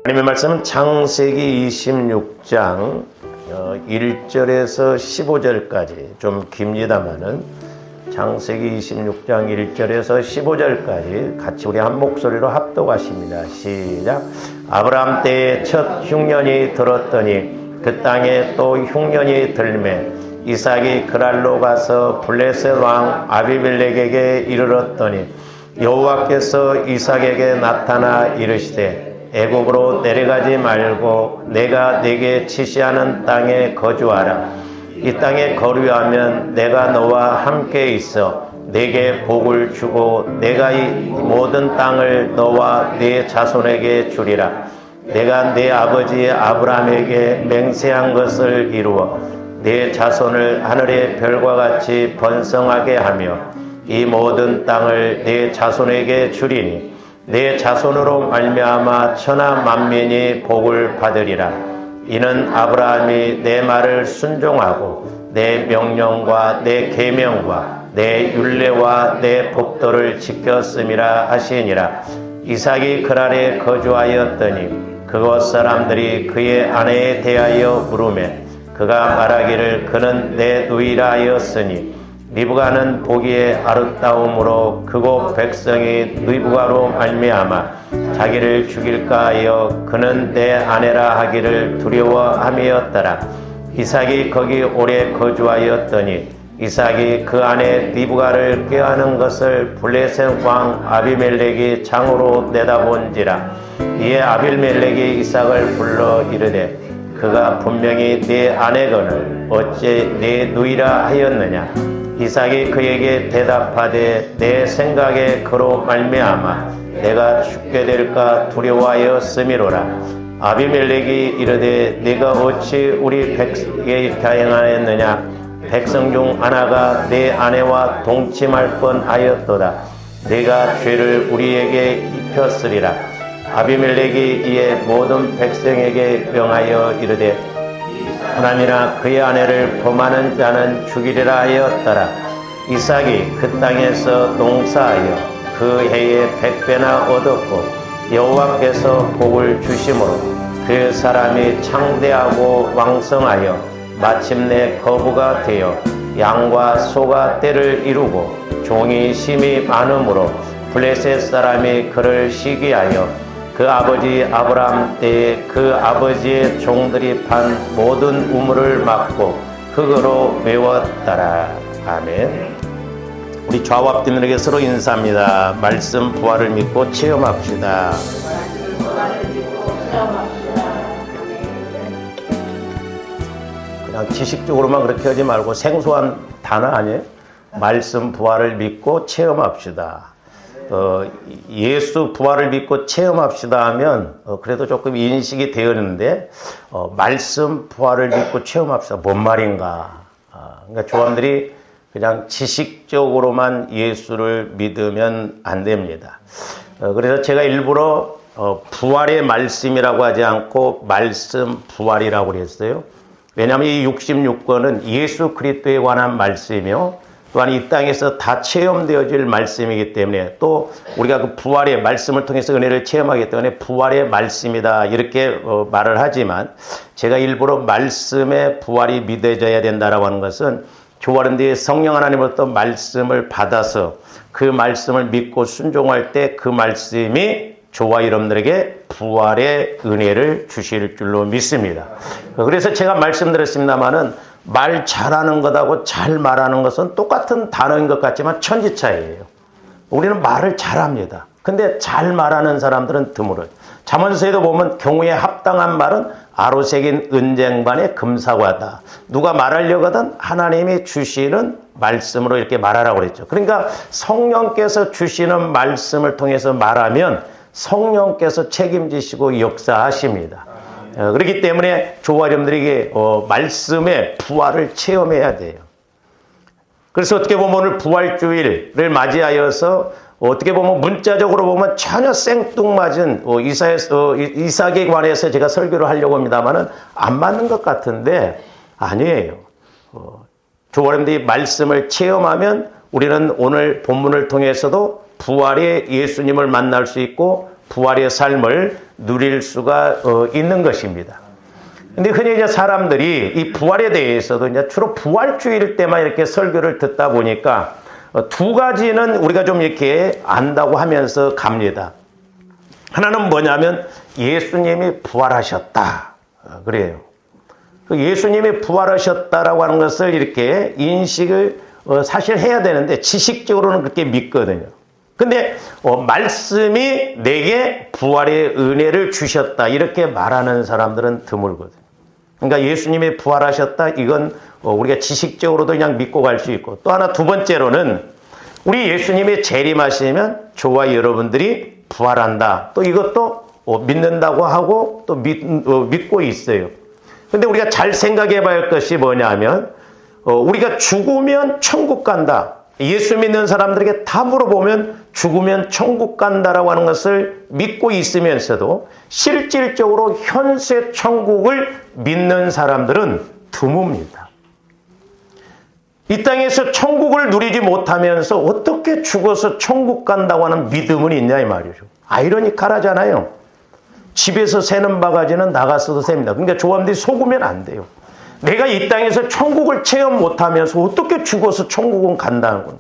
하나님의 말씀은 창세기 26장 1절에서 15절까지 좀 깁니다만은 창세기 26장 1절에서 15절까지 같이 우리 한 목소리로 합독하십니다. 시작. 아브라함 때에 첫 흉년이 들었더니 그 땅에 또 흉년이 들매 이삭이 그랄로 가서 블레셋 왕 아비멜렉에게 이르렀더니 여호와께서 이삭에게 나타나 이르시되 애국으로 내려가지 말고 내가 네게 지시하는 땅에 거주하라. 이 땅에 거류하면 내가 너와 함께 있어 네게 복을 주고 내가 이 모든 땅을 너와 네 자손에게 주리라. 내가 네 아버지 아브라함에게 맹세한 것을 이루어 네 자손을 하늘의 별과 같이 번성하게 하며 이 모든 땅을 네 자손에게 주리니 내 자손으로 말미암아 천하 만민이 복을 받으리라. 이는 아브라함이 내 말을 순종하고 내 명령과 내 계명과 내 율례와 내 법도를 지켰음이라 하시니라. 이삭이 그랄에 거주하였더니 그곳 사람들이 그의 아내에 대하여 물으매 그가 말하기를 그는 내 누이라 하였으니 리브가는 보기에 아름다움으로 그곳 백성이 리브가로 말미암아 자기를 죽일까 하여 그는 내 아내라 하기를 두려워함이었더라. 이삭이 거기 오래 거주하였더니 이삭이 그 아내 리브가를 꾀하는 것을 블레셋 왕 아비멜렉이 장으로 내다본지라. 이에 아비멜렉이 이삭을 불러 이르되 그가 분명히 네 아내거늘 어찌 네 누이라 하였느냐. 이삭이 그에게 대답하되 내 생각에 그로 말미암아 내가 죽게 될까 두려워하였음이로라. 아비멜렉이 이르되 네가 어찌 우리 백성에게 다행하였느냐. 백성 중 하나가 내 아내와 동침할 뻔하였도다. 네가 죄를 우리에게 입혔으리라. 아비멜렉이 이에 모든 백성에게 명하여 이르되 하나님이나 그의 아내를 범하는 자는 죽이리라 하였더라. 이삭이 그 땅에서 농사하여 그 해에 100배나 얻었고 여호와께서 복을 주심으로 그 사람이 창대하고 왕성하여 마침내 거부가 되어 양과 소가 때를 이루고 종이 심이 많으므로 블레셋 사람이 그를 시기하여 그 아버지 아브라함 때에 그 아버지의 종들이 판 모든 우물을 막고 흙으로 메웠더라. 아멘. 우리 좌우 앞뒤들에게 서로 인사합니다. 말씀 부활을 믿고 체험합시다. 그냥 지식적으로만 그렇게 하지 말고 생소한 단어 아니에요? 말씀 부활을 믿고 체험합시다. 예수 부활을 믿고 체험합시다 하면 그래도 조금 인식이 되었는데 말씀 부활을 믿고 체험합시다. 뭔 말인가? 그러니까 조원들이 그냥 지식적으로만 예수를 믿으면 안 됩니다. 그래서 제가 일부러 부활의 말씀이라고 하지 않고 말씀 부활이라고 그랬어요. 왜냐하면 이 66권은 예수 그리스도에 관한 말씀이며 또한 이 땅에서 다 체험되어질 말씀이기 때문에 또 우리가 그 부활의 말씀을 통해서 은혜를 체험하기 때문에 부활의 말씀이다 이렇게 말을 하지만 제가 일부러 말씀의 부활이 믿어져야 된다라고 하는 것은 교활한 뒤에 성령 하나님으로부터 말씀을 받아서 그 말씀을 믿고 순종할 때 그 말씀이 저와 여러분들에게 부활의 은혜를 주실 줄로 믿습니다. 그래서 제가 말씀드렸습니다마는 말 잘하는 것하고 잘 말하는 것은 똑같은 단어인 것 같지만 천지차이예요. 우리는 말을 잘합니다. 근데 잘 말하는 사람들은 드물어요. 잠언서에도 보면 경우에 합당한 말은 아로새긴 은쟁반의 금사과다. 누가 말하려고 하든 하나님이 주시는 말씀으로 이렇게 말하라고 그랬죠. 그러니까 성령께서 주시는 말씀을 통해서 말하면 성령께서 책임지시고 역사하십니다. 그렇기 때문에 조와 여러분들에게 말씀의 부활을 체험해야 돼요. 그래서 어떻게 보면 오늘 부활주일을 맞이하여서 어떻게 보면 문자적으로 보면 전혀 생뚱맞은 이삭에 관해서 제가 설교를 하려고 합니다만은 안 맞는 것 같은데 아니에요. 조와 여러분들이 말씀을 체험하면 우리는 오늘 본문을 통해서도 부활의 예수님을 만날 수 있고 부활의 삶을 누릴 수가 있는 것입니다. 근데 흔히 이제 사람들이 이 부활에 대해서도 이제 주로 부활주일 때만 이렇게 설교를 듣다 보니까 두 가지는 우리가 좀 이렇게 안다고 하면서 갑니다. 하나는 뭐냐면 예수님이 부활하셨다. 그래요. 예수님이 부활하셨다라고 하는 것을 이렇게 인식을 사실 해야 되는데 지식적으로는 그렇게 믿거든요. 근데 말씀이 내게 부활의 은혜를 주셨다 이렇게 말하는 사람들은 드물거든요. 그러니까 예수님이 부활하셨다 이건 우리가 지식적으로도 그냥 믿고 갈 수 있고, 또 하나 두 번째로는 우리 예수님이 재림하시면 저와 여러분들이 부활한다. 또 이것도 믿는다고 하고 또 믿고 있어요. 근데 우리가 잘 생각해 봐야 할 것이 뭐냐면 우리가 죽으면 천국 간다. 예수 믿는 사람들에게 다 물어보면 죽으면 천국 간다라고 하는 것을 믿고 있으면서도 실질적으로 현세 천국을 믿는 사람들은 드뭅니다. 이 땅에서 천국을 누리지 못하면서 어떻게 죽어서 천국 간다고 하는 믿음은 있냐 이 말이죠. 아이러니컬하잖아요. 집에서 새는 바가지는 나가서도 셉니다. 그러니까 조합들이 속으면 안 돼요. 내가 이 땅에서 천국을 체험 못하면서 어떻게 죽어서 천국은 간다는 거예요.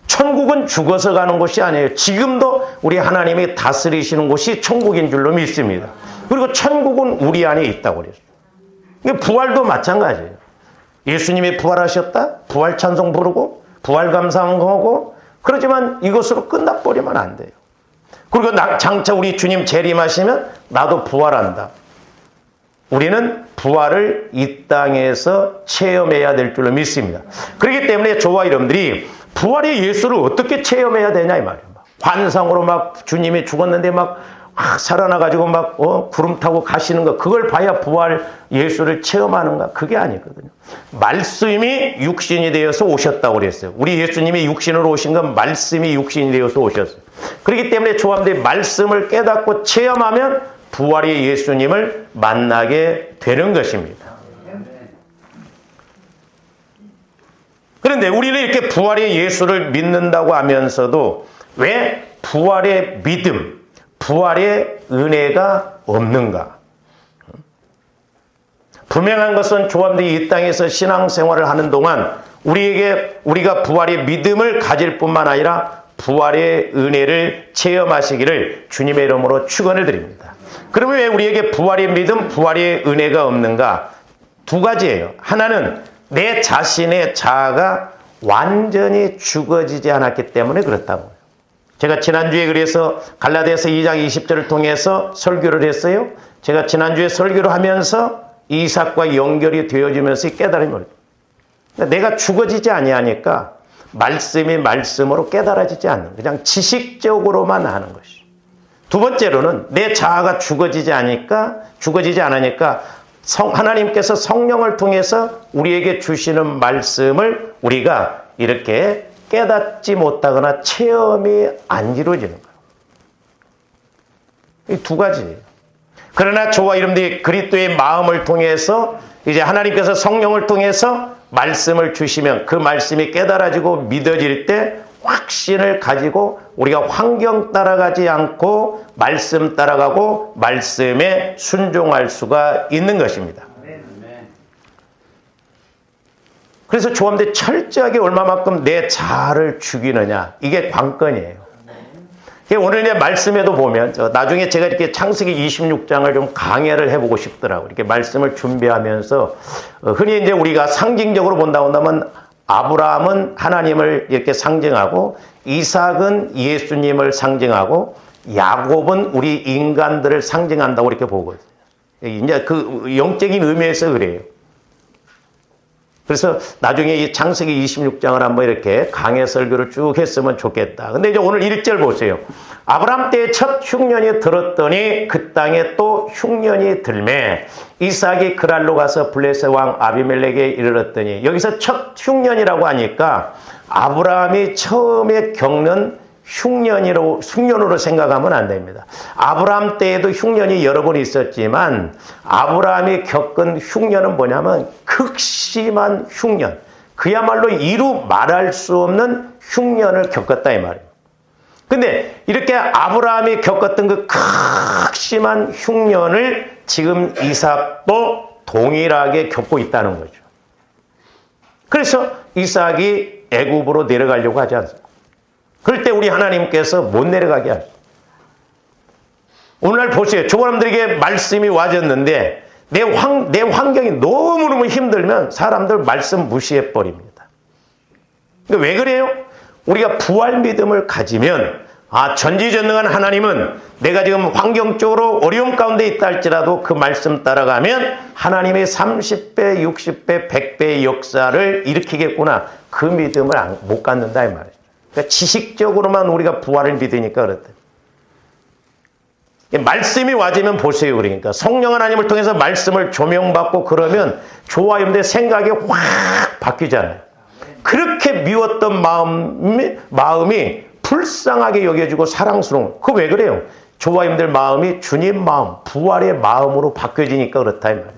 천국은 죽어서 가는 곳이 아니에요. 지금도 우리 하나님이 다스리시는 곳이 천국인 줄로 믿습니다. 그리고 천국은 우리 안에 있다고 그랬어요. 그러니까 부활도 마찬가지예요. 예수님이 부활하셨다? 부활 찬송 부르고 부활 감사하고 그렇지만 이것으로 끝나버리면 안 돼요. 그리고 장차 우리 주님 재림하시면 나도 부활한다. 우리는 부활을 이 땅에서 체험해야 될 줄로 믿습니다. 그렇기 때문에 저와 여러분들이 부활의 예수를 어떻게 체험해야 되냐 이 말이에요. 환상으로 막 주님이 죽었는데 막 살아나가지고 막 구름 타고 가시는 거 그걸 봐야 부활 예수를 체험하는가? 그게 아니거든요. 말씀이 육신이 되어서 오셨다고 그랬어요. 우리 예수님이 육신으로 오신 건 말씀이 육신이 되어서 오셨어요. 그렇기 때문에 조합들이 말씀을 깨닫고 체험하면 부활의 예수님을 만나게 되는 것입니다. 그런데 우리는 이렇게 부활의 예수를 믿는다고 하면서도 왜 부활의 믿음, 부활의 은혜가 없는가? 분명한 것은 조합들이 이 땅에서 신앙생활을 하는 동안 우리가 부활의 믿음을 가질 뿐만 아니라 부활의 은혜를 체험하시기를 주님의 이름으로 축원을 드립니다. 그러면 왜 우리에게 부활의 믿음, 부활의 은혜가 없는가? 두 가지예요. 하나는 내 자신의 자아가 완전히 죽어지지 않았기 때문에 그렇다고요. 제가 지난주에 그래서 갈라디아서 2장 20절을 통해서 설교를 했어요. 제가 지난주에 설교를 하면서 이삭과 연결이 되어지면서 깨달음이 올라요. 내가 죽어지지 아니하니까 말씀이 말씀으로 깨달아지지 않는, 그냥 지식적으로만 하는 것이. 두 번째로는 내 자아가 죽어지지 않으니까 하나님께서 성령을 통해서 우리에게 주시는 말씀을 우리가 이렇게 깨닫지 못하거나 체험이 안 이루어지는 거예요. 이 두 가지예요. 그러나 저와 여러분들이 그리스도의 마음을 통해서 이제 하나님께서 성령을 통해서 말씀을 주시면 그 말씀이 깨달아지고 믿어질 때 확신을 가지고 우리가 환경 따라가지 않고 말씀 따라가고 말씀에 순종할 수가 있는 것입니다. 그래서 조합대 철저하게 얼마만큼 내 자아를 죽이느냐, 이게 관건이에요. 오늘 이제 말씀에도 보면 나중에 제가 이렇게 창세기 26장을 좀 강해를 해보고 싶더라고요. 이렇게 말씀을 준비하면서 흔히 이제 우리가 상징적으로 본다고 한다면 아브라함은 하나님을 이렇게 상징하고 이삭은 예수님을 상징하고 야곱은 우리 인간들을 상징한다고 이렇게 보거든요. 이제 그 영적인 의미에서 그래요. 그래서 나중에 이 창세기 26장을 한번 이렇게 강해 설교를 쭉 했으면 좋겠다. 근데 이제 오늘 1절 보세요. 아브라함 때에 첫 흉년이 들었더니 그 땅에 또 흉년이 들매 이삭이 그랄로 가서 블레셋 왕 아비멜렉에 이르렀더니, 여기서 첫 흉년이라고 하니까 아브라함이 처음에 겪는 흉년으로 생각하면 안 됩니다. 아브라함 때에도 흉년이 여러 번 있었지만 아브라함이 겪은 흉년은 뭐냐면 극심한 흉년, 그야말로 이루 말할 수 없는 흉년을 겪었다 이 말이에요. 근데 이렇게 아브라함이 겪었던 그 극심한 흉년을 지금 이삭도 동일하게 겪고 있다는 거죠. 그래서 이삭이 애굽으로 내려가려고 하지 않습니까? 그럴 때 우리 하나님께서 못 내려가게 하죠. 오늘날 보세요. 저 사람들에게 말씀이 와졌는데 내 환경이 너무너무 힘들면 사람들 말씀 무시해버립니다. 그러니까 왜 그래요? 우리가 부활 믿음을 가지면 전지전능한 하나님은 내가 지금 환경적으로 어려움 가운데 있다 할지라도 그 말씀 따라가면 하나님의 30배, 60배, 100배의 역사를 일으키겠구나. 그 믿음을 못 갖는다 이 말이죠. 그러니까 지식적으로만 우리가 부활을 믿으니까 그렇다. 말씀이 와지면 보세요. 그러니까 성령 하나님을 통해서 말씀을 조명받고 그러면 저와 여러분들의 생각이 확 바뀌잖아요. 그렇게 미웠던 마음이 불쌍하게 여겨지고 사랑스러운. 그거 왜 그래요? 저와 여러분들 마음이 주님 마음, 부활의 마음으로 바뀌어지니까 그렇다 이 말이죠.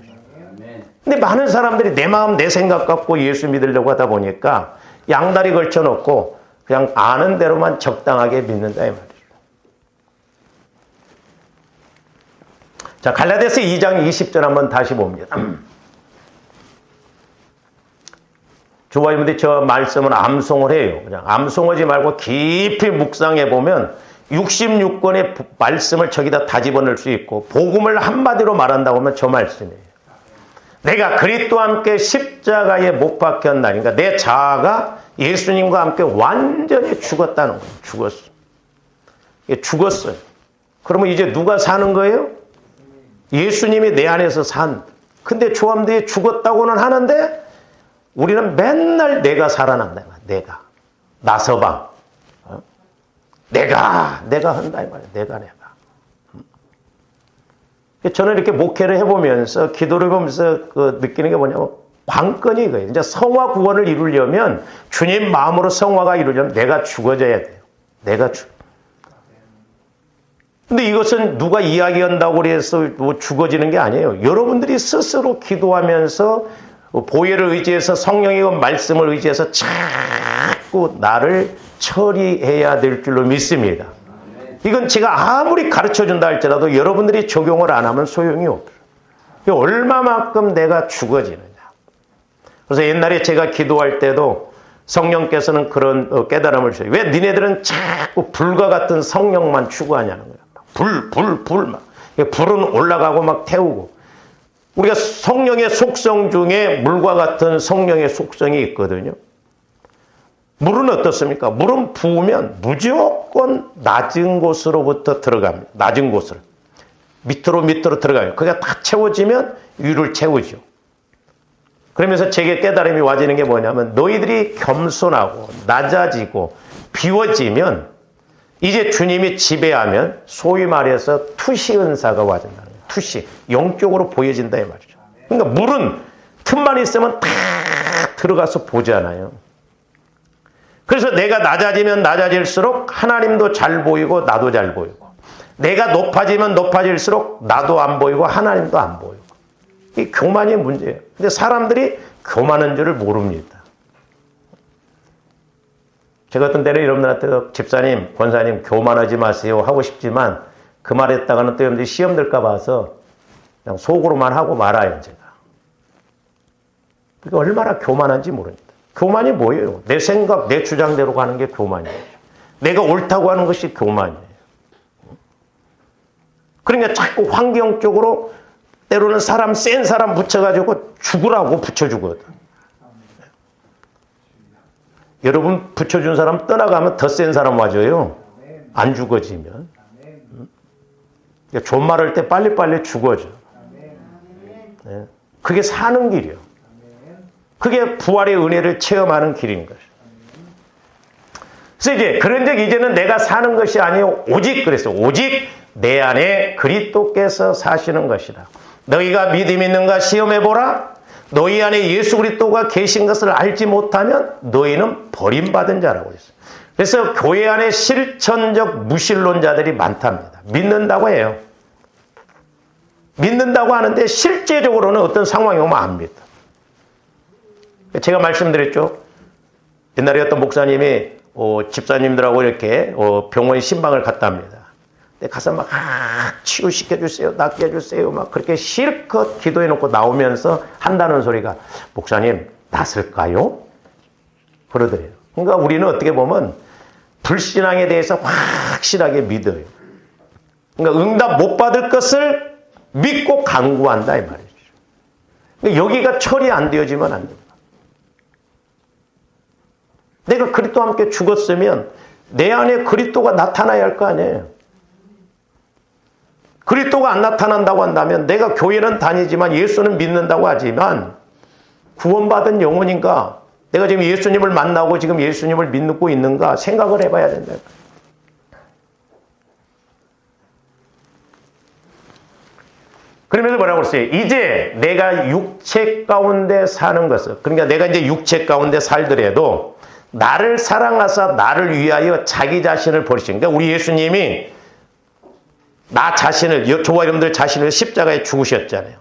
근데 많은 사람들이 내 마음, 내 생각 갖고 예수 믿으려고 하다 보니까 양다리 걸쳐놓고 그냥 아는 대로만 적당하게 믿는다 이 말이죠. 자, 갈라디아서 2장 20절 한번 다시 봅니다. 저와 여러분들이 저 말씀을 암송을 해요. 그냥 암송하지 말고 깊이 묵상해 보면 66권의 말씀을 저기다 다 집어넣을 수 있고 복음을 한마디로 말한다고 하면 저 말씀이에요. 내가 그리스도와 함께 십자가에 못 박혔나니까 내 자아가 예수님과 함께 완전히 죽었다는 거예요. 죽었어. 죽었어요. 그러면 이제 누가 사는 거예요? 예수님이 내 안에서 산. 근데 조함들이 죽었다고는 하는데 우리는 맨날 내가 살아난다. 내가. 나서방. 내가 한다. 이 말이야. 내가. 저는 이렇게 목회를 해보면서 기도를 보면서 느끼는 게 뭐냐면 관건이 이거예요. 이제 성화 구원을 이루려면 주님 마음으로 성화가 이루려면 내가 죽어져야 돼요. 내가 근데 이것은 누가 이야기한다고 해서 뭐 죽어지는 게 아니에요. 여러분들이 스스로 기도하면서 보혈을 의지해서 성령의 말씀을 의지해서 자꾸 나를 처리해야 될 줄로 믿습니다. 이건 제가 아무리 가르쳐준다 할지라도 여러분들이 적용을 안 하면 소용이 없어요. 얼마만큼 내가 죽어지느냐. 그래서 옛날에 제가 기도할 때도 성령께서는 그런 깨달음을 주셔요. 왜 니네들은 자꾸 불과 같은 성령만 추구하냐는 거예요. 불 막. 불은 올라가고 막 태우고. 우리가 성령의 속성 중에 물과 같은 성령의 속성이 있거든요. 물은 어떻습니까? 물은 부으면 무조건 낮은 곳으로부터 들어갑니다. 낮은 곳으로. 밑으로 들어가요. 그게 다 채워지면 위를 채우죠. 그러면서 제게 깨달음이 와지는 게 뭐냐면 너희들이 겸손하고 낮아지고 비워지면 이제 주님이 지배하면 소위 말해서 투시 은사가 와진다는 거예요. 투시. 영적으로 보여진다 이 말이죠. 그러니까 물은 틈만 있으면 다 들어가서 보잖아요. 그래서 내가 낮아지면 낮아질수록 하나님도 잘 보이고 나도 잘 보이고 내가 높아지면 높아질수록 나도 안 보이고 하나님도 안 보이고 이 교만이 문제예요. 근데 사람들이 교만한 줄을 모릅니다. 제가 어떤 때는 여러분들한테 집사님, 권사님 교만하지 마세요 하고 싶지만 그 말 했다가는 또 여러분들이 시험 들까 봐서 그냥 속으로만 하고 말아요. 제가. 그게 얼마나 교만한지 모릅니다. 교만이 뭐예요? 내 생각, 내 주장대로 가는 게 교만이에요. 내가 옳다고 하는 것이 교만이에요. 그러니까 자꾸 환경적으로 때로는 센 사람 붙여가지고 죽으라고 붙여주거든. 여러분 붙여준 사람 떠나가면 더 센 사람 와줘요. 안 죽어지면. 존말할 때 빨리빨리 죽어져. 그게 사는 길이에요. 그게 부활의 은혜를 체험하는 길인 것이에요. 그래서 이제 그런즉 이제는 내가 사는 것이 아니요 오직 그랬어요. 오직 내 안에 그리스도께서 사시는 것이다. 너희가 믿음 있는가 시험해보라. 너희 안에 예수 그리스도가 계신 것을 알지 못하면 너희는 버림받은 자라고 했어요. 그래서 교회 안에 실천적 무신론자들이 많답니다. 믿는다고 해요. 믿는다고 하는데 실제적으로는 어떤 상황이 오면 안 믿어. 제가 말씀드렸죠. 옛날에 어떤 목사님이 집사님들하고 이렇게 병원 신방을 갔다 합니다. 근데 가서 막 치유시켜주세요, 낫게 해주세요, 막 그렇게 실컷 기도해놓고 나오면서 한다는 소리가, 목사님 낫을까요? 그러더래요. 그러니까 우리는 어떻게 보면 불신앙에 대해서 확실하게 믿어요. 그러니까 응답 못 받을 것을 믿고 간구한다 이 말이죠. 그러니까 여기가 처리 안 되어지면 안 됩니다. 내가 그리스도와 함께 죽었으면 내 안에 그리스도가 나타나야 할 거 아니에요. 그리스도가 안 나타난다고 한다면 내가 교회는 다니지만 예수는 믿는다고 하지만 구원받은 영혼인가? 내가 지금 예수님을 만나고 지금 예수님을 믿고 있는가 생각을 해봐야 된다. 그러면서 뭐라고 했어요? 이제 내가 육체 가운데 사는 것을, 그러니까 내가 이제 육체 가운데 살더라도 나를 사랑하사 나를 위하여 자기 자신을 버리신, 그러니까 우리 예수님이 나 자신을, 저와 여러분들 자신을 십자가에 죽으셨잖아요.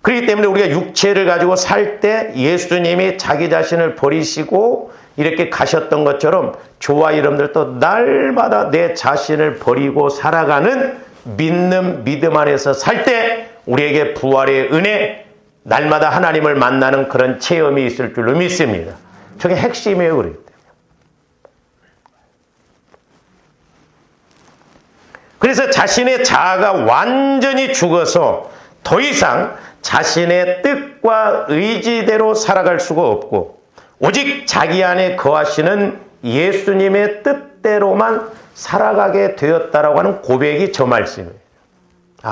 그렇기 때문에 우리가 육체를 가지고 살 때 예수님이 자기 자신을 버리시고 이렇게 가셨던 것처럼 저와 여러분들도 날마다 내 자신을 버리고 살아가는 믿는 믿음 안에서 살 때 우리에게 부활의 은혜, 날마다 하나님을 만나는 그런 체험이 있을 줄로 믿습니다. 저게 핵심이에요. 그렇기 때문에. 그래서 자신의 자아가 완전히 죽어서 더 이상 자신의 뜻과 의지대로 살아갈 수가 없고 오직 자기 안에 거하시는 예수님의 뜻대로만 살아가게 되었다라고 하는 고백이 저 말씀이에요.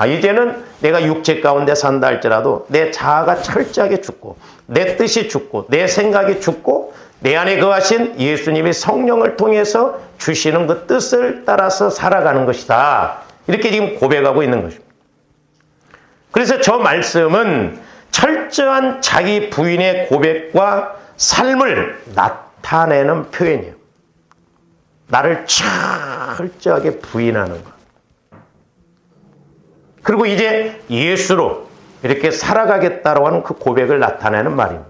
이제는 내가 육체 가운데 산다 할지라도 내 자아가 철저하게 죽고 내 뜻이 죽고 내 생각이 죽고 내 안에 거하신 예수님이 성령을 통해서 주시는 그 뜻을 따라서 살아가는 것이다. 이렇게 지금 고백하고 있는 것입니다. 그래서 저 말씀은 철저한 자기 부인의 고백과 삶을 나타내는 표현이에요. 나를 철저하게 부인하는 것. 그리고 이제 예수로 이렇게 살아가겠다고 하는 그 고백을 나타내는 말입니다.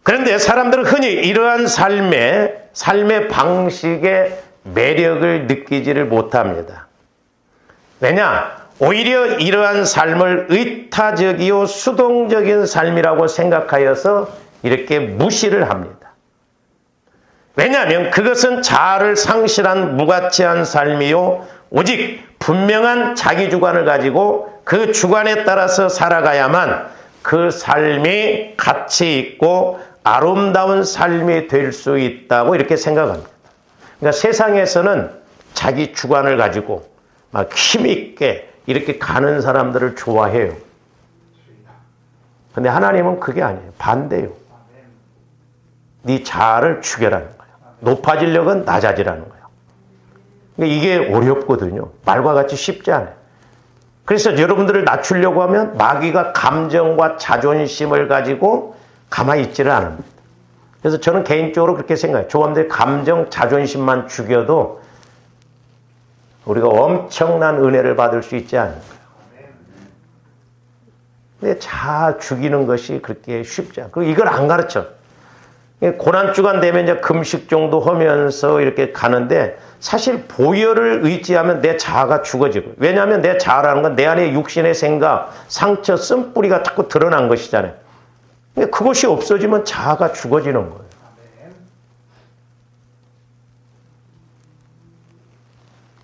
그런데 사람들은 흔히 이러한 삶의 방식의 매력을 느끼지를 못합니다. 왜냐? 오히려 이러한 삶을 의타적이요 수동적인 삶이라고 생각하여서 이렇게 무시를 합니다. 왜냐하면 그것은 자아를 상실한 무가치한 삶이요 오직 분명한 자기 주관을 가지고 그 주관에 따라서 살아가야만 그 삶이 가치 있고 아름다운 삶이 될 수 있다고 이렇게 생각합니다. 그러니까 세상에서는 자기 주관을 가지고 막 힘있게 이렇게 가는 사람들을 좋아해요. 근데 하나님은 그게 아니에요. 반대예요. 네 자아를 죽여라는 거예요. 높아지려면 낮아지라는 거예요. 그러니까 이게 어렵거든요. 말과 같이 쉽지 않아요. 그래서 여러분들을 낮추려고 하면 마귀가 감정과 자존심을 가지고 가만히 있지를 않습니다. 그래서 저는 개인적으로 그렇게 생각해요. 조감들 감정, 자존심만 죽여도 우리가 엄청난 은혜를 받을 수 있지 않을까요? 근데 자아 죽이는 것이 그렇게 쉽지 않고 이걸 안 가르쳐. 고난주간 되면 이제 금식 정도 하면서 이렇게 가는데 사실 보혈을 의지하면 내 자아가 죽어지고, 왜냐하면 내 자아라는 건 내 안에 육신의 생각, 상처, 쓴뿌리가 자꾸 드러난 것이잖아요. 그것이 없어지면 자아가 죽어지는 거예요.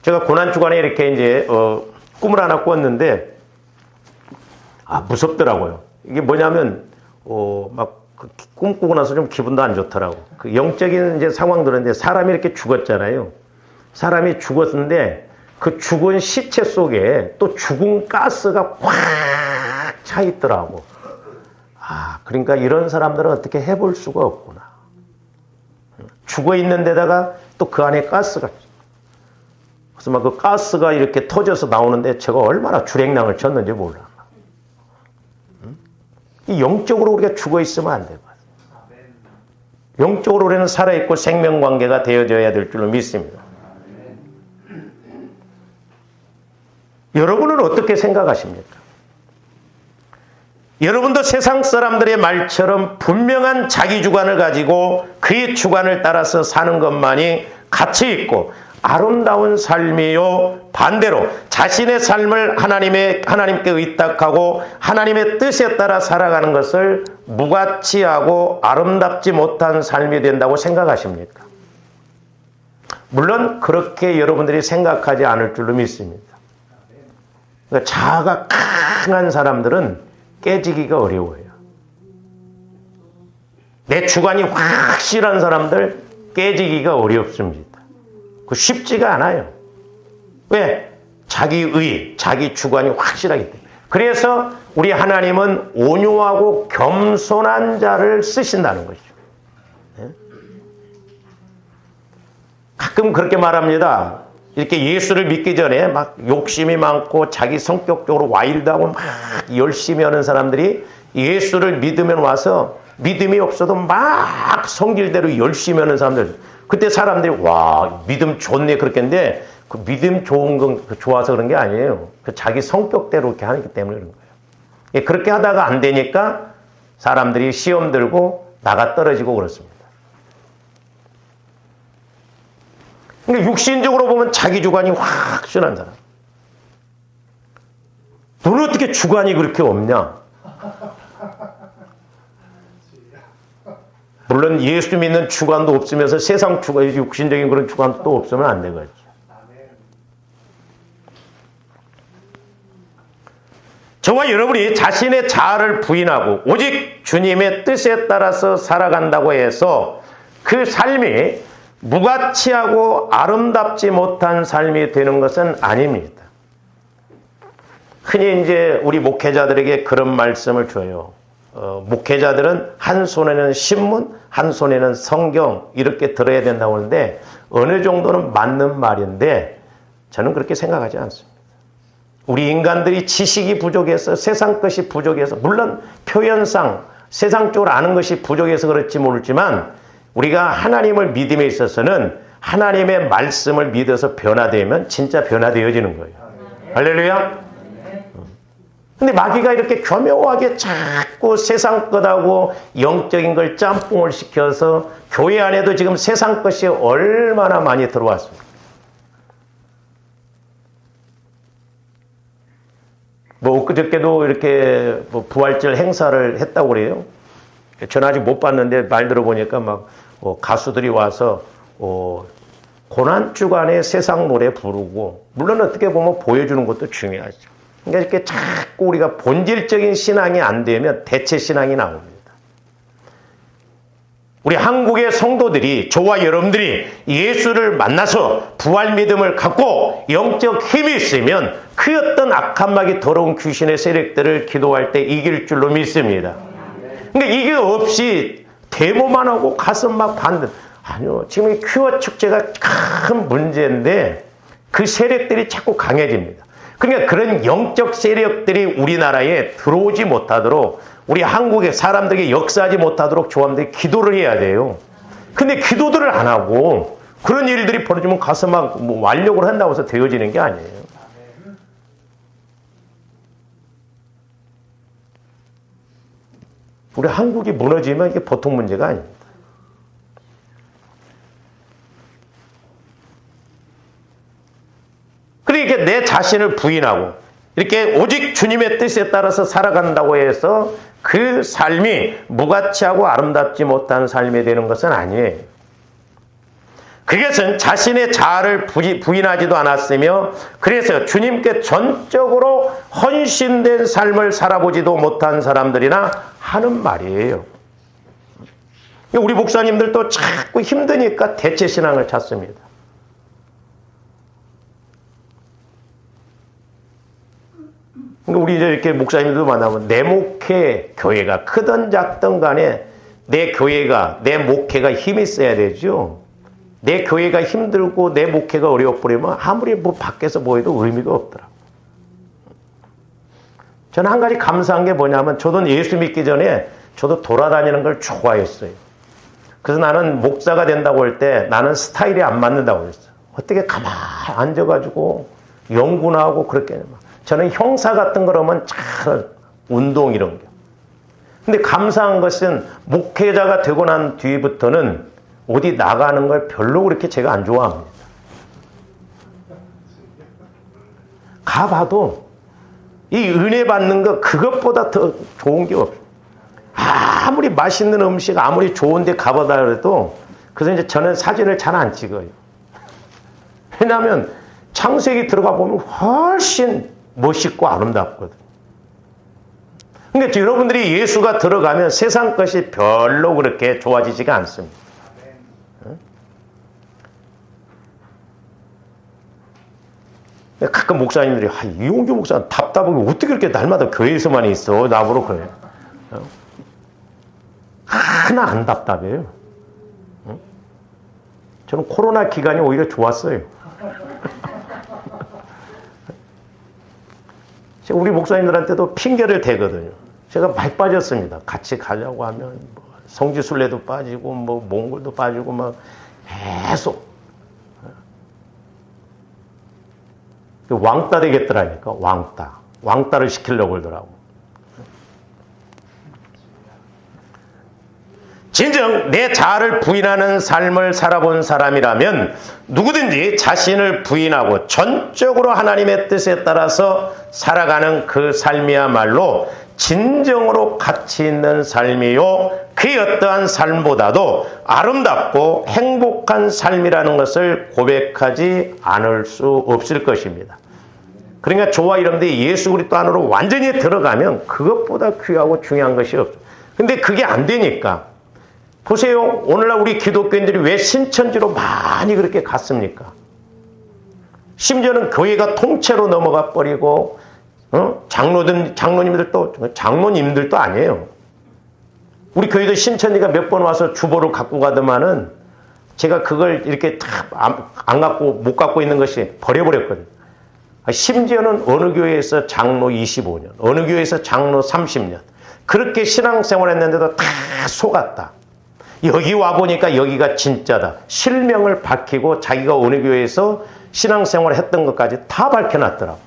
제가 고난주간에 이렇게 이제 꿈을 하나 꿨는데 무섭더라고요. 이게 뭐냐면 막 꿈꾸고 나서 좀 기분도 안 좋더라고. 그 영적인 이제 상황들인데 사람이 이렇게 죽었잖아요. 사람이 죽었는데 그 죽은 시체 속에 또 죽은 가스가 꽉 차 있더라고. 그러니까 이런 사람들은 어떻게 해볼 수가 없구나. 죽어 있는 데다가 또 그 안에 가스가. 그래서 막 그 가스가 이렇게 터져서 나오는데 제가 얼마나 주랭랑을 쳤는지 몰라. 이 영적으로 우리가 죽어 있으면 안 돼요. 영적으로 우리는 살아있고 생명관계가 되어져야 될 줄로 믿습니다. 여러분은 어떻게 생각하십니까? 여러분도 세상 사람들의 말처럼 분명한 자기 주관을 가지고 그의 주관을 따라서 사는 것만이 가치 있고 아름다운 삶이요, 반대로 자신의 삶을 하나님께 의탁하고 하나님의 뜻에 따라 살아가는 것을 무가치하고 아름답지 못한 삶이 된다고 생각하십니까? 물론 그렇게 여러분들이 생각하지 않을 줄로 믿습니다. 그러니까 자아가 강한 사람들은 깨지기가 어려워요. 내 주관이 확실한 사람들 깨지기가 어렵습니다. 그 쉽지가 않아요. 왜? 자기의, 자기 주관이 확실하기 때문에. 그래서 우리 하나님은 온유하고 겸손한 자를 쓰신다는 것이죠. 가끔 그렇게 말합니다. 이렇게 예수를 믿기 전에 막 욕심이 많고 자기 성격적으로 와일드하고 막 열심히 하는 사람들이 예수를 믿으면 와서 믿음이 없어도 막 성질대로 열심히 하는 사람들. 그때 사람들이 와 믿음 좋네 그렇겠는데 그 믿음 좋은 건 좋아서 그런 게 아니에요. 그 자기 성격대로 이렇게 하기 때문에 그런 거예요. 그렇게 하다가 안 되니까 사람들이 시험 들고 나가 떨어지고 그렇습니다. 그러니까 육신적으로 보면 자기 주관이 확실한 사람. 너는 어떻게 주관이 그렇게 없냐? 물론 예수 믿는 주관도 없으면서 세상 주관, 육신적인 그런 주관도 또 없으면 안 되겠죠. 저와 여러분이 자신의 자아를 부인하고 오직 주님의 뜻에 따라서 살아간다고 해서 그 삶이 무가치하고 아름답지 못한 삶이 되는 것은 아닙니다. 흔히 이제 우리 목회자들에게 그런 말씀을 줘요. 목회자들은 한 손에는 신문, 한 손에는 성경 이렇게 들어야 된다고 하는데 어느 정도는 맞는 말인데 저는 그렇게 생각하지 않습니다. 우리 인간들이 지식이 부족해서 세상 것이 부족해서 물론 표현상 세상적으로 아는 것이 부족해서 그렇지 모르지만 우리가 하나님을 믿음에 있어서는 하나님의 말씀을 믿어서 변화되면 진짜 변화되어지는 거예요. 할렐루야. 근데 마귀가 이렇게 교묘하게 자꾸 세상 것하고 영적인 걸 짬뽕을 시켜서 교회 안에도 지금 세상 것이 얼마나 많이 들어왔습니까? 뭐 엊그저께도 이렇게 뭐 부활절 행사를 했다고 그래요. 저는 아직 못 봤는데 말 들어보니까 막 가수들이 와서 고난 주간에 세상 노래 부르고 물론 어떻게 보면 보여주는 것도 중요하죠. 그러니까 이렇게 자꾸 우리가 본질적인 신앙이 안 되면 대체 신앙이 나옵니다. 우리 한국의 성도들이 저와 여러분들이 예수를 만나서 부활 믿음을 갖고 영적 힘이 있으면 그 어떤 악한 마귀 더러운 귀신의 세력들을 기도할 때 이길 줄로 믿습니다. 그러니까 이게 없이 데모만 하고 가슴 막 반듯. 아니요. 지금 이 퀴어 축제가 큰 문제인데 그 세력들이 자꾸 강해집니다. 그러니까 그런 영적 세력들이 우리나라에 들어오지 못하도록 우리 한국의 사람들에게 역사하지 못하도록 조합들이 기도를 해야 돼요. 근데 기도들을 안 하고 그런 일들이 벌어지면 가서 막 뭐 완력을 한다고 해서 되어지는 게 아니에요. 우리 한국이 무너지면 이게 보통 문제가 아닙니다. 그러니까 내 자신을 부인하고 이렇게 오직 주님의 뜻에 따라서 살아간다고 해서 그 삶이 무가치하고 아름답지 못한 삶이 되는 것은 아니에요. 그것은 자신의 자아를 부인하지도 않았으며 그래서 주님께 전적으로 헌신된 삶을 살아보지도 못한 사람들이나 하는 말이에요. 우리 목사님들도 자꾸 힘드니까 대체 신앙을 찾습니다. 우리 이렇게 목사님들도 만나면 내 목회 교회가 크든 작든 간에 내 교회가 내 목회가 힘이 있어야 되죠. 내 교회가 힘들고 내 목회가 어려워버리면 아무리 뭐 밖에서 보여도 의미가 없더라. 저는 한 가지 감사한 게 뭐냐면 저도 예수 믿기 전에 저도 돌아다니는 걸 좋아했어요. 그래서 나는 목사가 된다고 할 때 나는 스타일이 안 맞는다고 그랬어요. 어떻게 가만히 앉아가지고 연구나 하고 그렇게 저는 형사 같은 거라면 잘 운동 이런 게 근데 감사한 것은 목회자가 되고 난 뒤부터는 어디 나가는 걸 별로 그렇게 제가 안 좋아합니다. 가봐도 이 은혜 받는 거 그것보다 더 좋은 게 없어요. 아무리 맛있는 음식, 아무리 좋은 데 가보다 그래도 그래서 이제 저는 사진을 잘 안 찍어요. 왜냐하면 창세기 들어가 보면 훨씬 멋있고 아름답거든. 그러니까 여러분들이 예수가 들어가면 세상 것이 별로 그렇게 좋아지지가 않습니다. 가끔 목사님들이 이용규 목사는 답답하게 어떻게 그렇게 날마다 교회에서만 있어 나보러 그래. 하나 안 답답해요. 저는 코로나 기간이 오히려 좋았어요. 우리 목사님들한테도 핑계를 대거든요. 제가 많이 빠졌습니다. 같이 가려고 하면 뭐 성지순례도 빠지고 뭐 몽골도 빠지고 막 계속 왕따 되겠더라니까. 왕따를 시키려고 그러더라고. 진정 내 자아를 부인하는 삶을 살아본 사람이라면 누구든지 자신을 부인하고 전적으로 하나님의 뜻에 따라서 살아가는 그 삶이야말로 진정으로 가치 있는 삶이요 그 어떠한 삶보다도 아름답고 행복한 삶이라는 것을 고백하지 않을 수 없을 것입니다. 그러니까 저와 여러분들이 예수 그리스도 안으로 완전히 들어가면 그것보다 귀하고 중요한 것이 없어요. 근데 그게 안 되니까 보세요. 오늘날 우리 기독교인들이 왜 신천지로 많이 그렇게 갔습니까? 심지어는 교회가 통째로 넘어가 버리고 장로님들도 아니에요. 우리 교회도 신천지가 몇 번 와서 주보를 갖고 가더만은 제가 그걸 이렇게 못 갖고 있는 것이 버려버렸거든요. 심지어는 어느 교회에서 장로 25년, 어느 교회에서 장로 30년 그렇게 신앙생활 했는데도 다 속았다. 여기 와보니까 여기가 진짜다. 실명을 밝히고 자기가 어느 교회에서 신앙생활을 했던 것까지 다 밝혀놨더라고.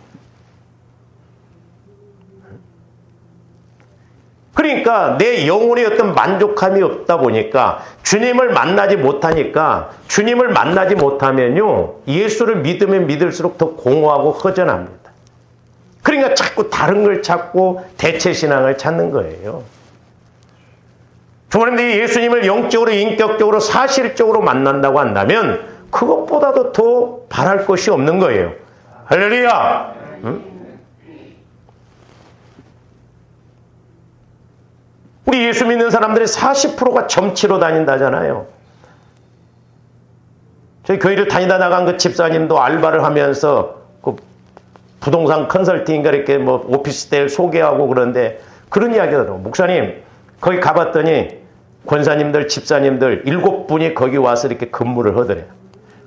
그러니까 내 영혼의 어떤 만족함이 없다 보니까 주님을 만나지 못하면요 예수를 믿으면 믿을수록 더 공허하고 허전합니다. 그러니까 자꾸 다른 걸 찾고 대체신앙을 찾는 거예요. 주님들이 예수님을 영적으로 인격적으로 사실적으로 만난다고 한다면 그것보다도 더 바랄 것이 없는 거예요. 할렐루야. 응? 우리 예수 믿는 사람들의 40%가 점치러 다닌다잖아요. 저희 교회를 다니다 나간 그 집사님도 알바를 하면서 그 부동산 컨설팅인가 이렇게 뭐 오피스텔 소개하고 그런데 그런 이야기 하더라고요. 목사님 거기 가봤더니 권사님들, 집사님들 7분이 거기 와서 이렇게 근무를 하더래요.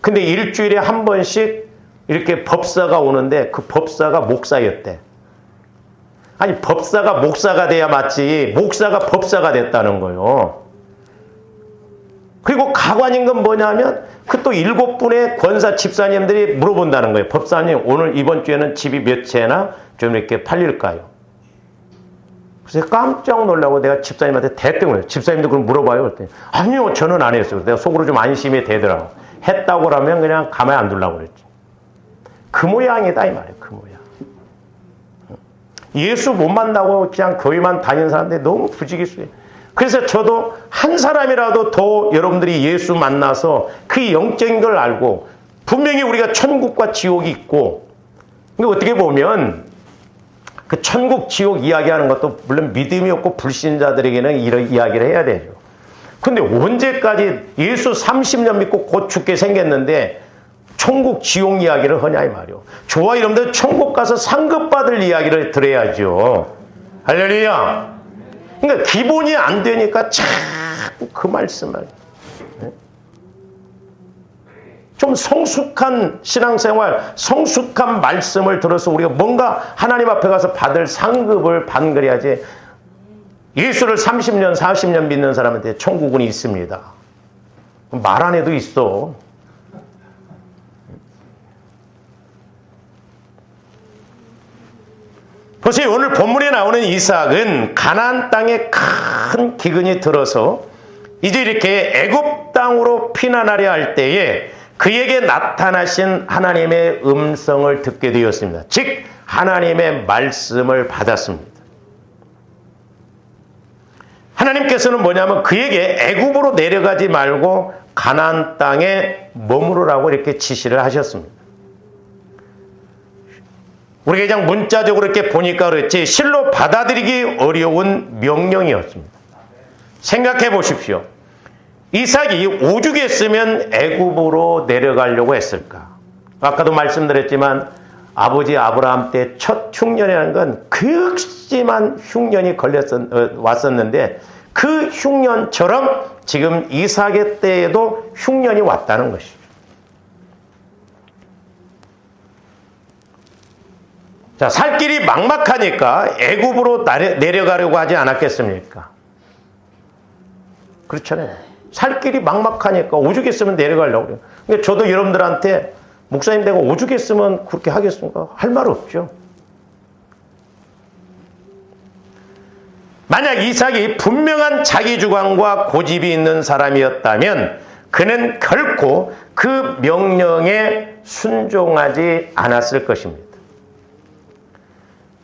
근데 일주일에 한 번씩 이렇게 법사가 오는데 그 법사가 목사였대. 아니 법사가 목사가 돼야 맞지 목사가 법사가 됐다는 거예요. 그리고 가관인 건 뭐냐면 그 또 7분의 권사 집사님들이 물어본다는 거예요. 법사님 오늘 이번 주에는 집이 몇 채나 좀 이렇게 팔릴까요? 그래서 깜짝 놀라고 내가 집사님한테 대뜸을 집사님도 그럼 물어봐요. 그랬더니 아니요 저는 안 했어요. 내가 속으로 좀 안심이 되더라고. 했다고 그러면 그냥 가만히 안 두려고 그랬지. 그 모양이다 이 말이에요. 그 모양. 예수 못 만나고 그냥 교회만 다니는 사람들이 너무 부지기수예요. 그래서 저도 한 사람이라도 더 여러분들이 예수 만나서 그 영적인 걸 알고 분명히 우리가 천국과 지옥이 있고 근데 어떻게 보면 그 천국 지옥 이야기하는 것도 물론 믿음이 없고 불신자들에게는 이런 이야기를 해야 되죠. 근데 언제까지 예수 30년 믿고 곧 죽게 생겼는데 천국 지옥 이야기를 하냐 이 말이요. 저와 여러분들 천국 가서 상급받을 이야기를 들어야죠. 할렐루야. 그러니까 기본이 안 되니까 자꾸 그 말씀을 좀 성숙한 신앙생활, 성숙한 말씀을 들어서 우리가 뭔가 하나님 앞에 가서 받을 상급을 받그래야지 예수를 30년, 40년 믿는 사람한테 천국은 있습니다. 말 안 해도 있어. 보세요. 오늘 본문에 나오는 이삭은 가나안 땅에 큰 기근이 들어서 이제 이렇게 애굽 땅으로 피난하려 할 때에 그에게 나타나신 하나님의 음성을 듣게 되었습니다. 즉 하나님의 말씀을 받았습니다. 하나님께서는 뭐냐면 그에게 애굽으로 내려가지 말고 가나안 땅에 머무르라고 이렇게 지시를 하셨습니다. 우리가 그냥 문자적으로 이렇게 보니까 그렇지 실로 받아들이기 어려운 명령이었습니다. 생각해 보십시오. 이삭이 오죽했으면 애굽으로 내려가려고 했을까? 아까도 말씀드렸지만 아버지 아브라함 때 첫 흉년이라는 건 극심한 흉년이 왔었는데 그 흉년처럼 지금 이삭의 때에도 흉년이 왔다는 것이죠. 자, 살 길이 막막하니까 애굽으로 내려가려고 하지 않았겠습니까? 그렇잖아요. 살 길이 막막하니까 오죽했으면 내려가려고 그래요. 그러니까 저도 여러분들한테 목사님 내가 오죽했으면 그렇게 하겠습니까? 할 말 없죠. 만약 이삭이 분명한 자기 주관과 고집이 있는 사람이었다면 그는 결코 그 명령에 순종하지 않았을 것입니다.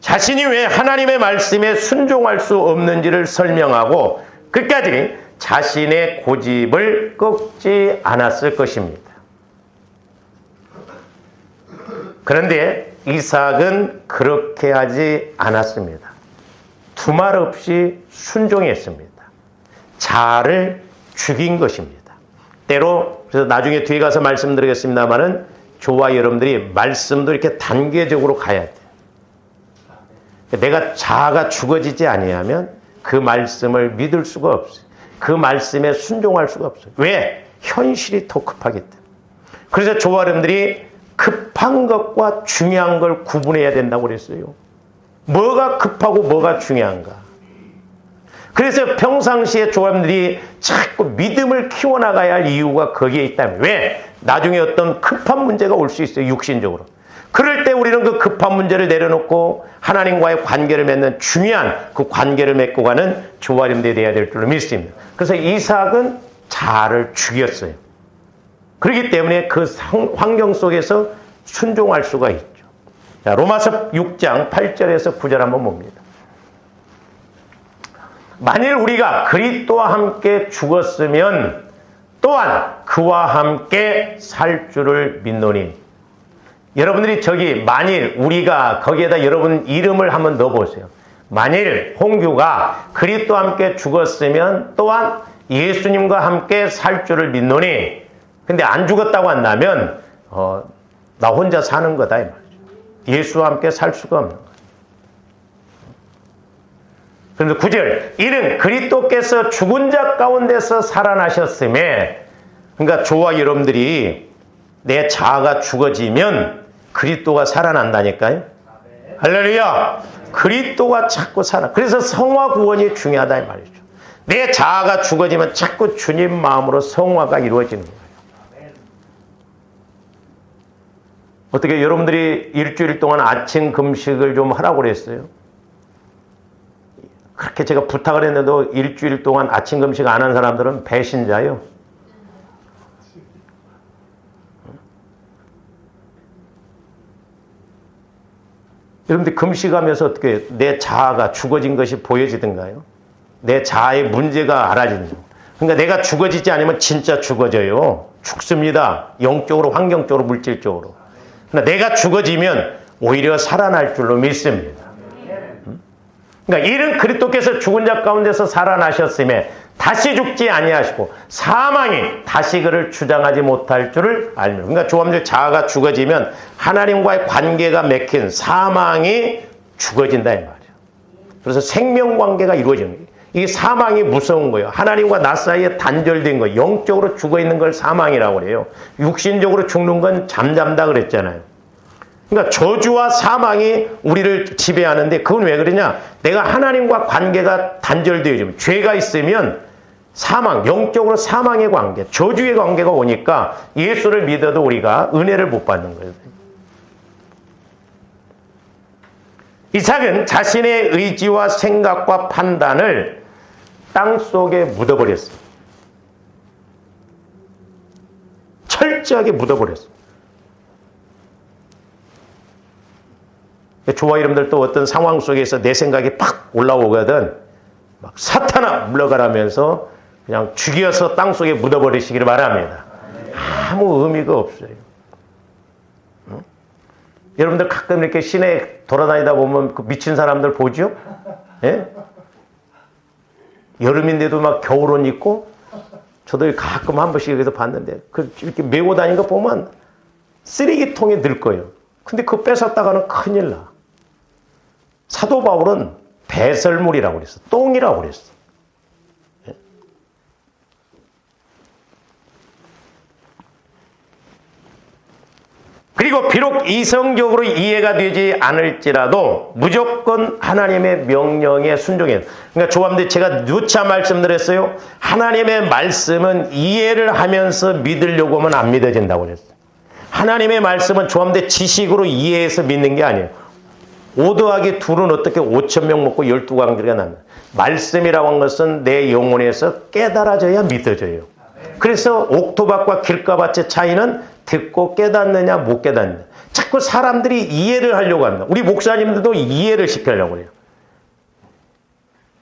자신이 왜 하나님의 말씀에 순종할 수 없는지를 설명하고 끝까지 자신의 고집을 꺾지 않았을 것입니다. 그런데 이삭은 그렇게 하지 않았습니다. 두말 없이 순종했습니다. 자아를 죽인 것입니다. 때로 그래서 나중에 뒤에 가서 말씀드리겠습니다만은 저와 여러분들이 말씀도 이렇게 단계적으로 가야 돼요. 내가 자아가 죽어지지 아니하면 그 말씀을 믿을 수가 없어요. 그 말씀에 순종할 수가 없어요. 왜? 현실이 더 급하기 때문에. 그래서 저와 여러분들이 급한 것과 중요한 걸 구분해야 된다고 그랬어요. 뭐가 급하고 뭐가 중요한가. 그래서 평상시에 저와 여러분들이 자꾸 믿음을 키워나가야 할 이유가 거기에 있다면 왜? 나중에 어떤 급한 문제가 올 수 있어요. 육신적으로. 그럴 때 우리는 그 급한 문제를 내려놓고 하나님과의 관계를 맺는 중요한 그 관계를 맺고 가는 저와 여러분들이 되어야 될 줄로 믿습니다. 그래서 이삭은 자아를 죽였어요. 그렇기 때문에 그 환경 속에서 순종할 수가 있죠. 자, 로마서 6장 8절에서 9절 한번 봅니다. 만일 우리가 그리스도와 함께 죽었으면 또한 그와 함께 살 줄을 믿노니. 여러분들이 저기 만일 우리가 거기에다 여러분 이름을 한번 넣어보세요. 만일 홍규가 그리스도와 함께 죽었으면 또한 예수님과 함께 살 줄을 믿노니. 근데 안 죽었다고 한다면 나 혼자 사는 거다 이 말이죠. 예수와 함께 살 수가 없는 거예요. 그런데 9절 이는 그리스도께서 죽은 자 가운데서 살아나셨음에 그러니까 저와 여러분들이 내 자아가 죽어지면 그리스도가 살아난다니까요. 할렐루야. 그리스도가 자꾸 살아. 그래서 성화 구원이 중요하다 이 말이죠. 내 자아가 죽어지면 자꾸 주님 마음으로 성화가 이루어지는 거예요. 어떻게 여러분들이 일주일 동안 아침 금식을 좀 하라고 그랬어요? 그렇게 제가 부탁을 했는데도 일주일 동안 아침 금식 안 한 사람들은 배신자요. 여러분들 금식하면서 어떻게 내 자아가 죽어진 것이 보여지던가요? 내 자아의 문제가 알아지는 거예요. 그러니까 내가 죽어지지 않으면 진짜 죽어져요. 죽습니다. 영적으로, 환경적으로, 물질적으로. 그러나 내가 죽어지면 오히려 살아날 줄로 믿습니다. 그러니까 이는 그리스도께서 죽은 자 가운데서 살아나셨음에 다시 죽지 아니하시고 사망이 다시 그를 주장하지 못할 줄을 알며. 그러니까 조함들 자아가 죽어지면 하나님과의 관계가 맥힌 사망이 죽어진다 이 말이에요. 그래서 생명관계가 이루어지는 거예요. 이 사망이 무서운 거예요. 하나님과 나 사이에 단절된 거, 영적으로 죽어있는 걸 사망이라고 그래요. 육신적으로 죽는 건 잠잠다 그랬잖아요. 그러니까 저주와 사망이 우리를 지배하는데 그건 왜 그러냐? 내가 하나님과 관계가 단절되어지면 죄가 있으면 사망, 영적으로 사망의 관계, 저주의 관계가 오니까 예수를 믿어도 우리가 은혜를 못 받는 거예요. 이삭은 자신의 의지와 생각과 판단을 땅속에 묻어버렸어요. 철저하게 묻어버렸어요. 저와 여러분들 또 어떤 상황 속에서 내 생각이 팍 올라오거든 막 사탄아 물러가라면서 그냥 죽여서 땅속에 묻어버리시기를 바랍니다. 아무 의미가 없어요. 응? 여러분들 가끔 이렇게 시내 돌아다니다 보면 그 미친 사람들 보죠? 예? 여름인데도 막 겨울옷 입고 저도 가끔 한 번씩 여기서 봤는데 이렇게 메고 다니는 거 보면 쓰레기통에 넣을 거예요. 근데 그거 뺏었다가는 큰일 나. 사도 바울은 배설물이라고 그랬어. 똥이라고 그랬어. 그리고 비록 이성적으로 이해가 되지 않을지라도 무조건 하나님의 명령에 순종해요. 그러니까 조합들 제가 누차 말씀드렸어요. 하나님의 말씀은 이해를 하면서 믿으려고 하면 안 믿어진다고 그랬어요. 하나님의 말씀은 조합들 지식으로 이해해서 믿는 게 아니에요. 5 더하기 2는 어떻게 5,000명 먹고 12광주리가 났나. 말씀이라고 하는 것은 내 영혼에서 깨달아져야 믿어져요. 그래서 옥토밭과 길가밭의 차이는 듣고 깨닫느냐 못 깨닫느냐. 자꾸 사람들이 이해를 하려고 합니다. 우리 목사님들도 이해를 시키려고 해요.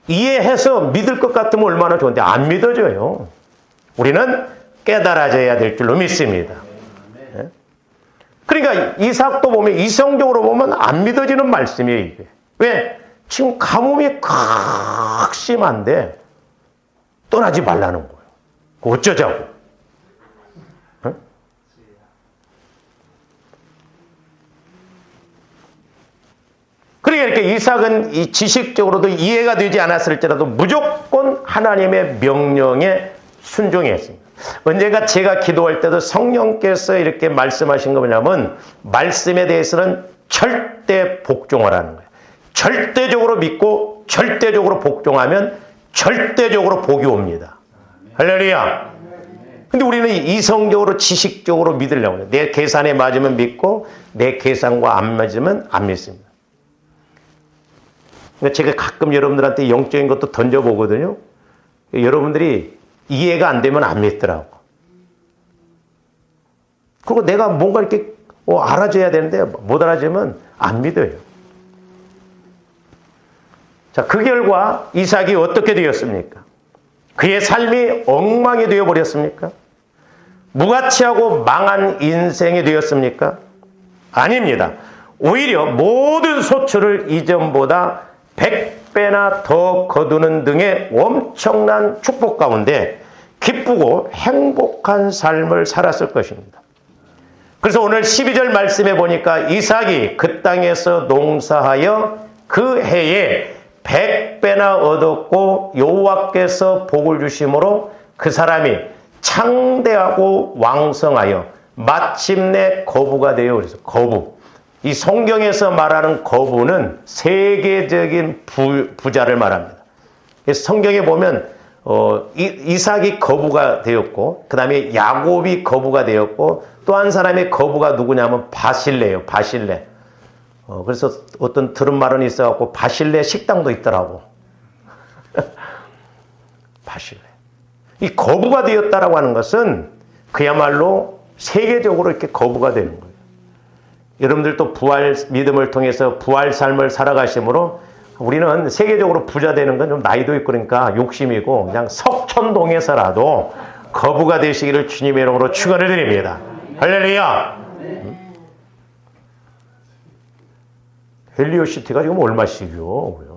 이해해서 믿을 것 같으면 얼마나 좋은데 안 믿어져요. 우리는 깨달아져야 될 줄로 믿습니다. 그러니까 이삭도 보면 이성적으로 보면 안 믿어지는 말씀이에요. 이게. 왜? 지금 가뭄이 극심한데 떠나지 말라는 거예요. 어쩌자고. 응? 그러니까 이렇게 이삭은 이 지식적으로도 이해가 되지 않았을지라도 무조건 하나님의 명령에 순종했습니다. 언젠가 제가 기도할 때도 성령께서 이렇게 말씀하신 거 뭐냐면 말씀에 대해서는 절대 복종하라는 거예요. 절대적으로 믿고 절대적으로 복종하면 절대적으로 복이 옵니다. 할렐루야. 근데 우리는 이성적으로 지식적으로 믿으려고 해요. 내 계산에 맞으면 믿고 내 계산과 안 맞으면 안 믿습니다. 그러니까 제가 가끔 여러분들한테 영적인 것도 던져보거든요. 여러분들이 이해가 안 되면 안 믿더라고. 그리고 내가 뭔가 이렇게 알아줘야 되는데 못 알아주면 안 믿어요. 자, 그 결과 이삭이 어떻게 되었습니까? 그의 삶이 엉망이 되어버렸습니까? 무가치하고 망한 인생이 되었습니까? 아닙니다. 오히려 모든 소출을 이전보다 100배나 더 거두는 등의 엄청난 축복 가운데 기쁘고 행복한 삶을 살았을 것입니다. 그래서 오늘 12절 말씀에 보니까 이삭이 그 땅에서 농사하여 그 해에 100배나 얻었고 여호와께서 복을 주심으로 그 사람이 창대하고 왕성하여 마침내 거부가 되어 그래서 거부. 이 성경에서 말하는 거부는 세계적인 부자를 말합니다. 성경에 보면 이삭이 거부가 되었고 그 다음에 야곱이 거부가 되었고 또 한 사람의 거부가 누구냐면 바실레예요. 바실레. 그래서 어떤 들은 말은 있어갖고 바실레 식당도 있더라고. 바실레. 이 거부가 되었다라고 하는 것은 그야말로 세계적으로 이렇게 거부가 되는 거예요. 여러분들도 부활 믿음을 통해서 부활 삶을 살아가심으로 우리는 세계적으로 부자 되는 건 좀 나이도 있고 그러니까 욕심이고 그냥 석촌동에서라도 거부가 되시기를 주님의 이름으로 축원을 드립니다. 할렐루야. 헬리오시티가 지금 얼마씩이요?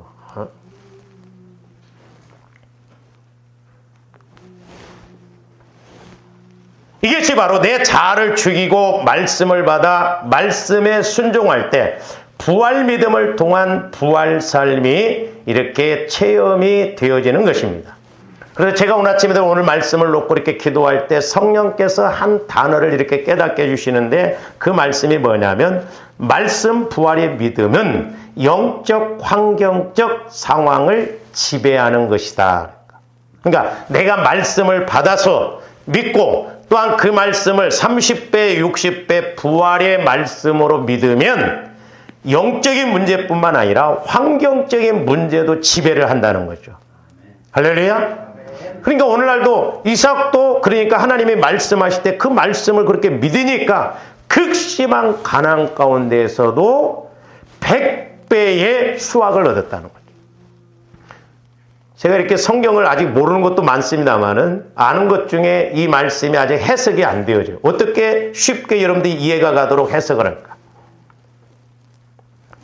이것이 바로 내 자아를 죽이고 말씀을 받아 말씀에 순종할 때 부활 믿음을 통한 부활 삶이 이렇게 체험이 되어지는 것입니다. 그래서 제가 오늘 아침에도 오늘 말씀을 놓고 이렇게 기도할 때 성령께서 한 단어를 이렇게 깨닫게 해주시는데 그 말씀이 뭐냐면 말씀 부활의 믿음은 영적 환경적 상황을 지배하는 것이다. 그러니까 내가 말씀을 받아서 믿고 또한 그 말씀을 30배, 60배 부활의 말씀으로 믿으면 영적인 문제뿐만 아니라 환경적인 문제도 지배를 한다는 거죠. 할렐루야. 그러니까 오늘날도 이삭도 그러니까 하나님이 말씀하실 때 그 말씀을 그렇게 믿으니까 극심한 가난 가운데에서도 100배의 수확을 얻었다는 거죠. 제가 이렇게 성경을 아직 모르는 것도 많습니다만은 아는 것 중에 이 말씀이 아직 해석이 안 되어져요. 어떻게 쉽게 여러분들이 이해가 가도록 해석을 할까?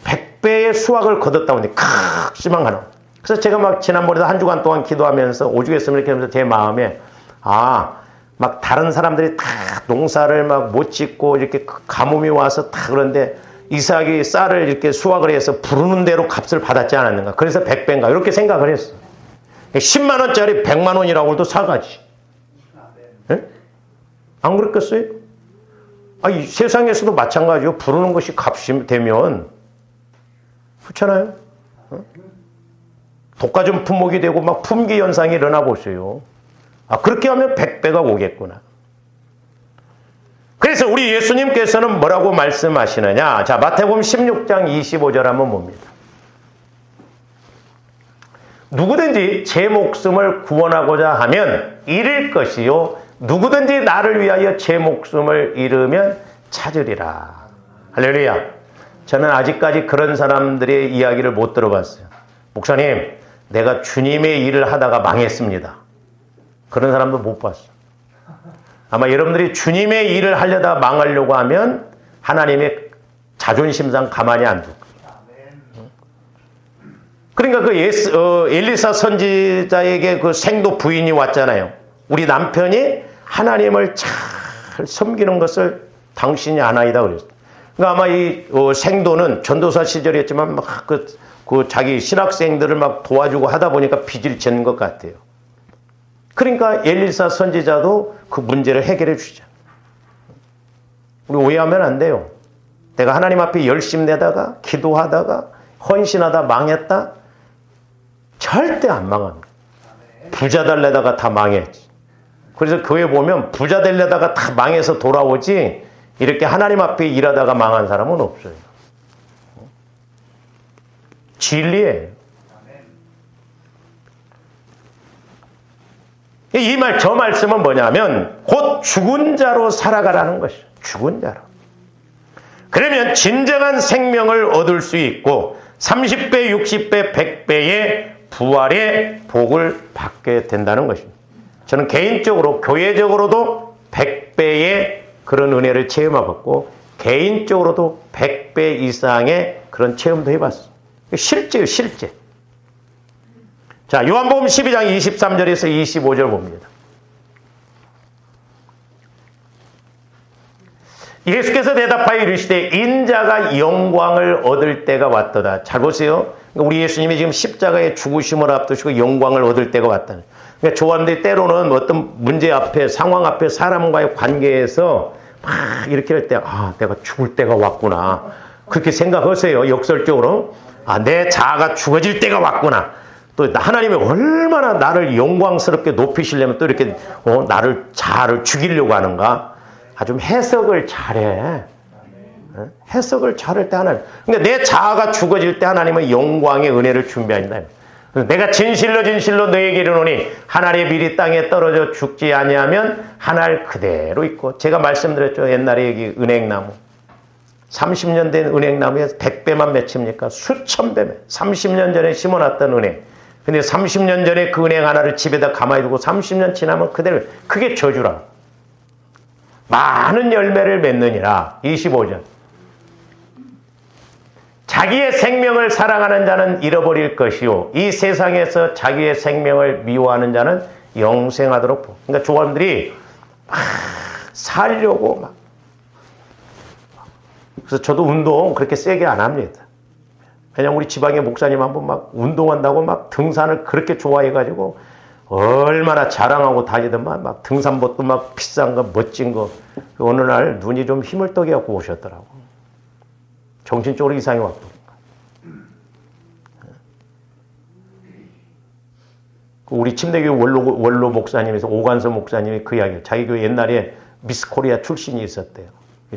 100배의 수확을 거뒀다 보니 극심한 가난. 그래서 제가 막 지난번에도 한 주간 동안 기도하면서 오죽했으면 이렇게 하면서 제 마음에 막 다른 사람들이 다 농사를 막 못 짓고 이렇게 가뭄이 와서 다 그런데 이삭이 쌀을 이렇게 수확을 해서 부르는 대로 값을 받았지 않았는가. 그래서 100배인가 이렇게 생각을 했어. 10만 원짜리 100만 원이라고 해도 사가지. 네? 안 그렇겠어요? 이 세상에서도 마찬가지요. 부르는 것이 값이 되면 그렇잖아요. 독과점 품목이 되고 막 품귀 현상이 일어나 보세요. 그렇게 하면 100배가 오겠구나. 그래서 우리 예수님께서는 뭐라고 말씀하시느냐. 자, 마태복음 16장 25절 한번 봅니다. 누구든지 제 목숨을 구원하고자 하면 잃을 것이요 누구든지 나를 위하여 제 목숨을 잃으면 찾으리라. 할렐루야. 저는 아직까지 그런 사람들의 이야기를 못 들어봤어요. 목사님, 내가 주님의 일을 하다가 망했습니다. 그런 사람도 못 봤어요. 아마 여러분들이 주님의 일을 하려다 망하려고 하면 하나님의 자존심상 가만히 안 둘 거예요. 그러니까 그 엘리사 선지자에게 그 생도 부인이 왔잖아요. 우리 남편이 하나님을 잘 섬기는 것을 당신이 아나이다 그랬어요. 그러니까 아마 이 생도는 전도사 시절이었지만 막 그 자기 신학생들을 막 도와주고 하다 보니까 빚을 지는 것 같아요. 그러니까 엘리사 선지자도 그 문제를 해결해 주자. 우리 오해하면 안 돼요. 내가 하나님 앞에 열심 내다가 기도하다가 헌신하다 망했다? 절대 안 망합니다. 부자 달래다가 다 망했지. 그래서 교회 보면 부자 되려다가 다 망해서 돌아오지 이렇게 하나님 앞에 일하다가 망한 사람은 없어요. 진리예요. 저 말씀은 뭐냐면 곧 죽은 자로 살아가라는 것이죠. 죽은 자로. 그러면 진정한 생명을 얻을 수 있고 30배, 60배, 100배의 부활의 복을 받게 된다는 것입니다. 저는 개인적으로 교회적으로도 100배의 그런 은혜를 체험해봤고 개인적으로도 100배 이상의 그런 체험도 해봤어요. 실제요, 실제. 자, 요한복음 12장 23절에서 25절 봅니다. 예수께서 대답하여 이르시되 인자가 영광을 얻을 때가 왔도다. 잘 보세요. 우리 예수님이 지금 십자가의 죽으심을 앞두시고 영광을 얻을 때가 왔다. 그러니까 조합들이 때로는 어떤 문제 앞에, 상황 앞에 사람과의 관계에서 막 이렇게 할 때, 내가 죽을 때가 왔구나. 그렇게 생각하세요. 역설적으로. 내 자아가 죽어질 때가 왔구나. 또 하나님이 얼마나 나를 영광스럽게 높이시려면 또 이렇게 나를 자아를 죽이려고 하는가. 좀 해석을 잘해. 해석을 잘할 때 하나님. 그러니까 내 자아가 죽어질 때 하나님은 영광의 은혜를 준비한다. 내가 진실로 너에게 이르노니 하늘의 밀이 땅에 떨어져 죽지 아니하면 하늘 그대로 있고 제가 말씀드렸죠. 옛날에 여기 은행나무. 30년 된 은행나무에서 100배만 맺힙니까? 수천 배. 30년 전에 심어놨던 은행. 근데 30년 전에 그 은행 하나를 집에다 가만히 두고 30년 지나면 그대로. 그게 저주라. 많은 열매를 맺느니라. 25절. 자기의 생명을 사랑하는 자는 잃어버릴 것이요. 이 세상에서 자기의 생명을 미워하는 자는 영생하도록. 그러니까 조원들이 막 살려고 막. 그래서 저도 운동 그렇게 세게 안 합니다. 왜냐면 우리 지방의 목사님 한번 막 운동한다고 막 등산을 그렇게 좋아해가지고 얼마나 자랑하고 다니더만 막 등산복도 막 비싼 거 멋진 거. 어느 날 눈이 좀 힘을 떠게갖고 오셨더라고. 정신적으로 이상이 왔더라고. 우리 침대교회 원로 목사님에서 오관서 목사님이 그 이야기를 자기 교회 옛날에 미스 코리아 출신이 있었대요.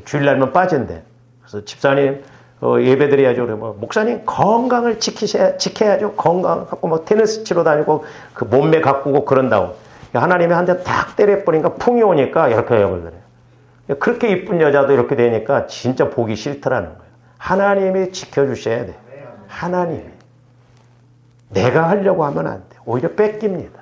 주일날면 빠진대. 그래서 집사님 예배드려야죠. 그러면 목사님 건강을 지켜야죠. 건강 갖고 뭐 테니스 치러 다니고 그 몸매 가꾸고 그런다고. 하나님이 한 대 딱 때려버리니까 풍이 오니까 이렇게 해버려요. 그렇게 이쁜 여자도 이렇게 되니까 진짜 보기 싫더라는 거예요. 하나님이 지켜주셔야 돼. 하나님이. 내가 하려고 하면 안 돼. 오히려 뺏깁니다.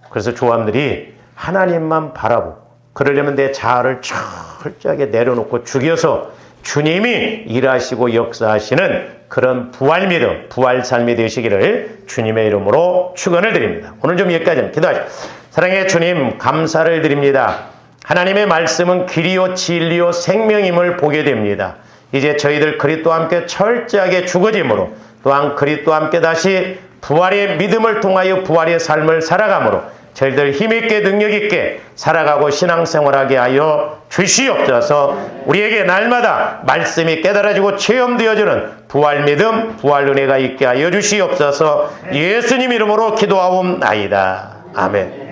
그래서 조함들이 하나님만 바라보고 그러려면 내 자아를 철저하게 내려놓고 죽여서 주님이 일하시고 역사하시는 그런 부활 믿음, 부활 삶이 되시기를 주님의 이름으로 축원을 드립니다. 오늘 좀 여기까지 기도하시죠. 사랑의 주님 감사를 드립니다. 하나님의 말씀은 길이요 진리요 생명임을 보게 됩니다. 이제 저희들 그리스도와 함께 철저하게 죽어짐으로 또한 그리스도와 함께 다시 부활의 믿음을 통하여 부활의 삶을 살아감으로 저희들 힘있게 능력있게 살아가고 신앙생활하게 하여 주시옵소서. 우리에게 날마다 말씀이 깨달아지고 체험되어지는 부활 믿음, 부활 은혜가 있게 하여 주시옵소서. 예수님 이름으로 기도하옵나이다. 아멘.